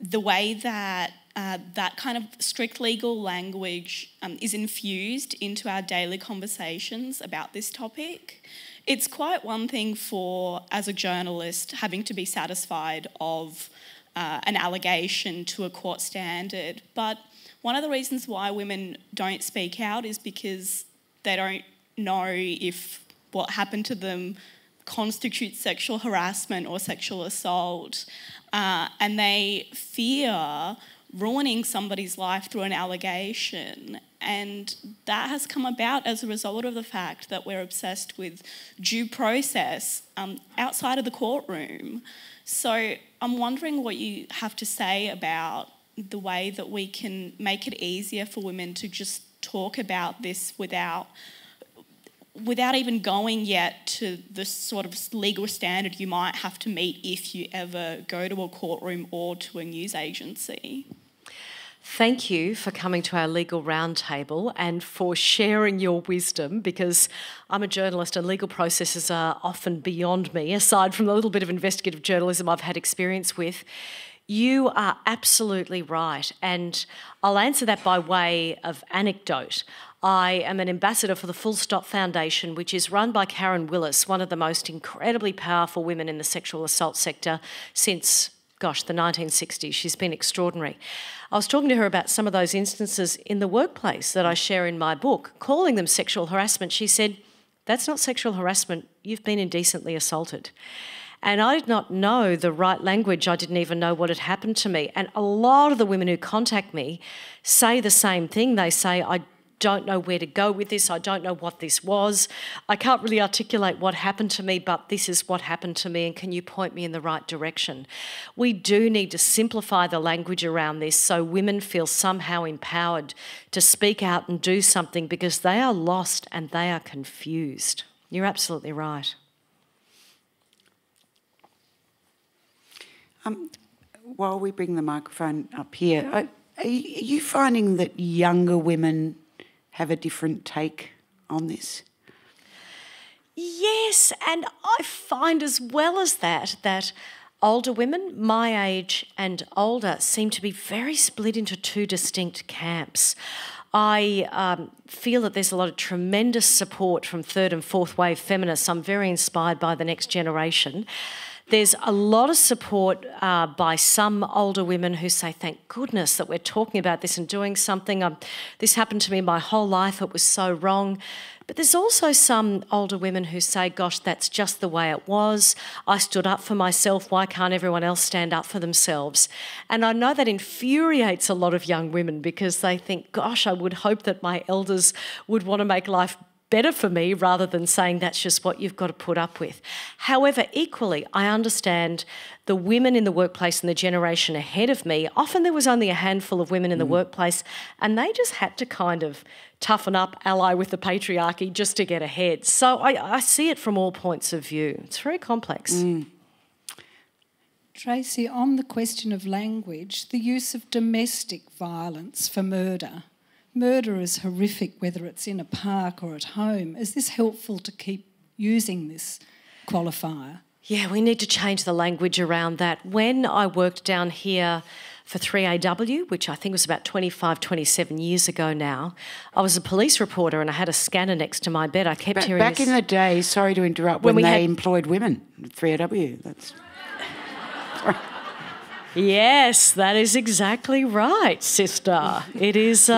the way that that kind of strict legal language is infused into our daily conversations about this topic. It's quite one thing for, as a journalist, having to be satisfied of an allegation to a court standard, but one of the reasons why women don't speak out is because they don't know if what happened to them constitutes sexual harassment or sexual assault, and they fear ruining somebody's life through an allegation. And that has come about as a result of the fact that we're obsessed with due process outside of the courtroom. So I'm wondering what you have to say about the way that we can make it easier for women to just talk about this without even going yet to the sort of legal standard you might have to meet if you ever go to a courtroom or to a news agency. Thank you for coming to our legal roundtable and for sharing your wisdom, because I'm a journalist and legal processes are often beyond me, aside from the little bit of investigative journalism I've had experience with. You are absolutely right, and I'll answer that by way of anecdote. I am an ambassador for the Full Stop Foundation, which is run by Karen Willis, one of the most incredibly powerful women in the sexual assault sector since, gosh, the 1960s. She's been extraordinary. I was talking to her about some of those instances in the workplace that I share in my book, calling them sexual harassment. She said, "That's not sexual harassment, you've been indecently assaulted." And I did not know the right language. I didn't even know what had happened to me. And a lot of the women who contact me say the same thing. They say, "I don't know where to go with this. I don't know what this was. I can't really articulate what happened to me, but this is what happened to me, and can you point me in the right direction?" We do need to simplify the language around this so women feel somehow empowered to speak out and do something, because they are lost and they are confused. You're absolutely right. While we bring the microphone up here, are you finding that younger women have a different take on this? Yes, and I find as well as that older women, my age and older, seem to be very split into two distinct camps. I feel that there's a lot of tremendous support from third and fourth wave feminists. I'm very inspired by the next generation. There's a lot of support by some older women who say, "Thank goodness that we're talking about this and doing something. This happened to me my whole life. It was so wrong." But there's also some older women who say, "Gosh, that's just the way it was. I stood up for myself. Why can't everyone else stand up for themselves?" And I know that infuriates a lot of young women, because they think, "Gosh, I would hope that my elders would want to make life better for me," rather than saying that's just what you've got to put up with. However, equally, I understand the women in the workplace and the generation ahead of me. Often there was only a handful of women in the workplace, and they just had to kind of toughen up, ally with the patriarchy just to get ahead. So I see it from all points of view. It's very complex. Tracey, on the question of language, the use of domestic violence for murder. Murder is horrific, whether it's in a park or at home. Is this helpful to keep using this qualifier? Yeah, we need to change the language around that. When I worked down here for 3AW, which I think was about 25, 27 years ago now, I was a police reporter and I had a scanner next to my bed. I kept hearing back this. in the day, sorry to interrupt, when they employed women at 3AW. That's... Yes, that is exactly right, sister. It is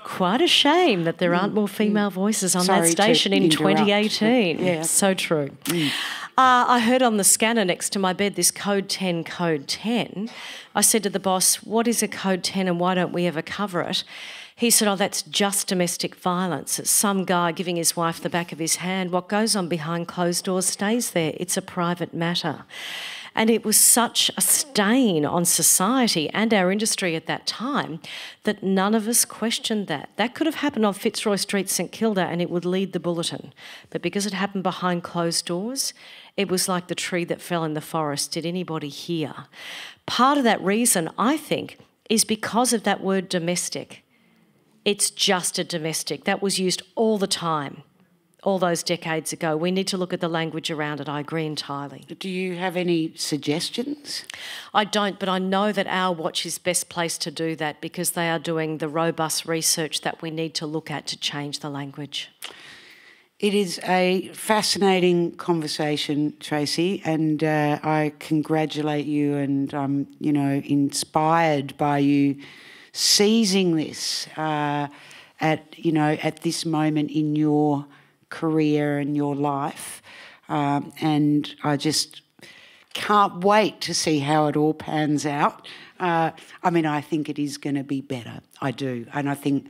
quite a shame that there aren't more female voices on that station in 2018. Yeah. So true. I heard on the scanner next to my bed this code 10, code 10. I said to the boss, "What is a code 10 and why don't we ever cover it?" He said, "Oh, that's just domestic violence. It's some guy giving his wife the back of his hand. What goes on behind closed doors stays there. It's a private matter." And it was such a stain on society and our industry at that time that none of us questioned that. That could have happened on Fitzroy Street, St Kilda, and it would lead the bulletin. But because it happened behind closed doors, it was like the tree that fell in the forest. Did anybody hear? Part of that reason, I think, is because of that word domestic. It's just a domestic. That was used all the time, all those decades ago. We need to look at the language around it. I agree entirely. Do you have any suggestions? I don't, but I know that Our Watch is best placed to do that because they are doing the robust research that we need to look at to change the language. It is a fascinating conversation, Tracey, and I congratulate you, and I'm, inspired by you seizing this at this moment in your career and your life, and I just can't wait to see how it all pans out. I think it is going to be better. I do, and I think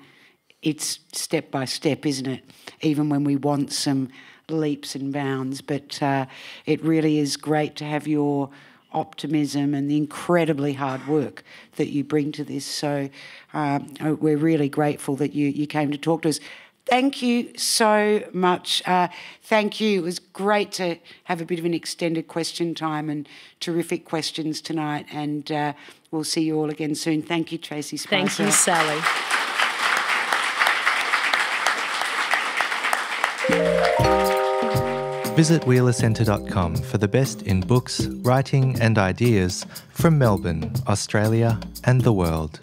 it's step by step, isn't it? Even when we want some leaps and bounds, but it really is great to have your optimism and the incredibly hard work that you bring to this. So we're really grateful that you came to talk to us. Thank you so much. Thank you. It was great to have a bit of an extended question time and terrific questions tonight, and we'll see you all again soon. Thank you, Tracey Spicer. Thank you, Sally. Visit wheelercentre.com for the best in books, writing and ideas from Melbourne, Australia and the world.